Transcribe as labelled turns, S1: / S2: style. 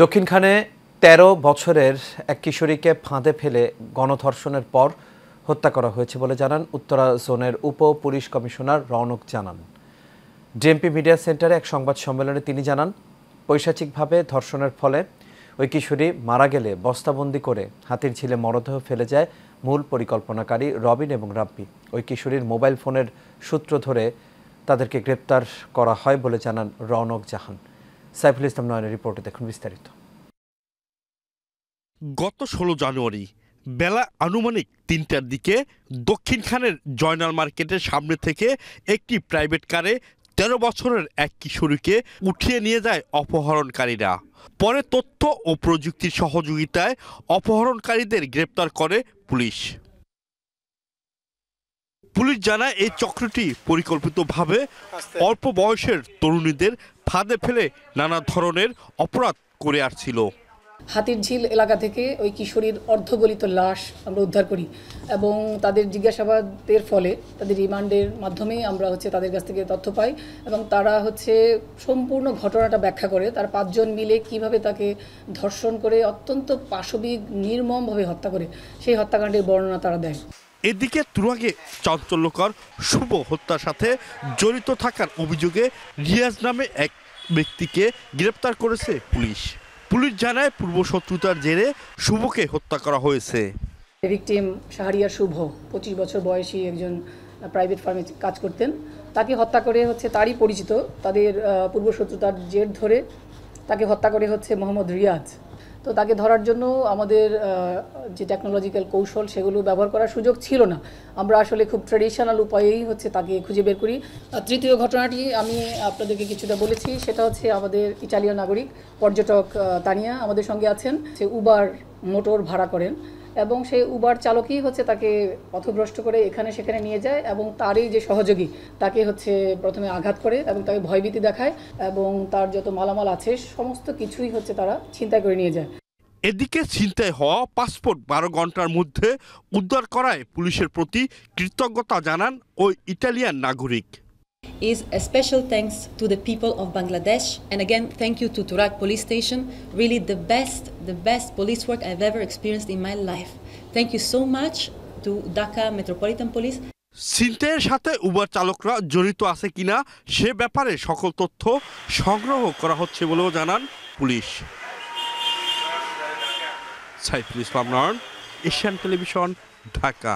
S1: দক্ষিণখানে ১৩ বছরের এক কিশোরীকে ফাঁদে ফেলে গণধর্ষণের পর হত্যা করা হয়েছে বলে জানান উত্তরা জোনের উপ পুলিশ কমিশনার রৌনক জানান। ডিএমপি মিডিয়া সেন্টারে এক সংবাদ সম্মেলনে তিনি জানান, পৈশাচিকভাবে ধর্ষণের ফলে ওই কিশোরী মারা গেলে বস্তাবন্দি করে হাতির ঝিলে মরদেহ ফেলে যায় মূল পরিকল্পনাকারী রবিন এবং রাব্বি। ওই কিশোরীর মোবাইল ফোনের সূত্র ধরে তাদেরকে গ্রেপ্তার করা হয় বলে জানান রৌনক জাহান। সাইফুল ইসলাম নয়নের রিপোর্টে দেখুন বিস্তারিত।
S2: গত ১৬ জানুয়ারি বেলা আনুমানিক ৩টার দিকে দক্ষিণখানের জয়নাল মার্কেটের সামনে থেকে একটি প্রাইভেট কারে ১৩ বছরের এক কিশোরীকে উঠিয়ে নিয়ে যায় অপহরণকারীরা। পরে তথ্য ও প্রযুক্তির সহযোগিতায় অপহরণকারীদের গ্রেপ্তার করে পুলিশ। পুলিশ জানায়, এই চক্রটি পরিকল্পিতভাবে অল্প বয়সের তরুণীদের ফাঁদে ফেলে নানা ধরনের অপরাধ করে আসছিল।
S3: হাতির ঝিল এলাকা থেকে ওই কিশোরীর অর্ধগলিত লাশ আমরা উদ্ধার করি এবং তাদের জিজ্ঞাসাবাদের ফলে তাদের রিমান্ডের মাধ্যমে আমরা তাদের কাছ থেকে তথ্য পাই এবং তারা সম্পূর্ণ ঘটনাটা ব্যাখ্যা করে। তার ৫ জন মিলে কিভাবে তাকে ধর্ষণ করে অত্যন্ত পাশবিক নির্মমভাবে হত্যা করে সেই হত্যাকাণ্ডের বর্ণনা তারা দেয়।
S2: এদিকে তুরাগে চাঞ্চল্যকর শুভ হত্যার সাথে জড়িত থাকার অভিযোগে রিয়াজ নামে এক ব্যক্তিকে গ্রেপ্তার করেছে পুলিশ। পুলিশ জানায়, পূর্বশত্রুতার জেরে শুভকে হত্যা করা হয়েছে।
S3: ভিকটিম শাহরিয়ার শুভ ২৫ বছর বয়সী একজন প্রাইভেট ফার্মে কাজ করতেন। তাকে হত্যা করে তারই পরিচিত তাদের পূর্বশত্রুতার জের ধরে তাকে হত্যা করে মোহাম্মদ রিয়াজ। তো তাকে ধরার জন্য আমাদের যে টেকনোলজিক্যাল কৌশল সেগুলো ব্যবহার করার সুযোগ ছিল না। আমরা আসলে খুব ট্র্যাডিশনাল উপায়েই তাকে খুঁজে বের করি। তৃতীয় ঘটনাটি আমি আপনাদেরকে কিছুটা বলেছি, সেটা আমাদের ইটালীয় নাগরিক পর্যটক তানিয়া আমাদের সঙ্গে আছেন। সে উবার মোটর ভাড়া করেন এবং সেই উবার চালকই তাকে পথভ্রষ্ট করে এখানে সেখানে নিয়ে যায় এবং তারই যে সহযোগী তাকে প্রথমে আঘাত করে এবং তাকে ভয়ভীতি দেখায় এবং তার যত মালামাল আছে সমস্ত কিছুই তারা ছিনতাই করে নিয়ে যায়।
S2: এদিকে ছিনতাই হওয়া পাসপোর্ট ১২ ঘন্টার মধ্যে উদ্ধার করায় পুলিশের প্রতি কৃতজ্ঞতা জানান ওই ইটালিয়ান নাগরিক।
S4: Is a special thanks to the people of Bangladesh, and again thank you to Turak police station, really the best police work I've ever experienced in my life. Thank you so much to Dhaka Metropolitan Police.
S2: ছিনতাইয়ের সাথে Uber চালকরা জড়িত আছে কিনা সে ব্যাপারে সকল তথ্য সংগ্রহ করা হচ্ছে বলেও জানান পুলিশ। সাইফুল ইসলাম নয়ন, এশিয়ান টেলিভিশন, ঢাকা।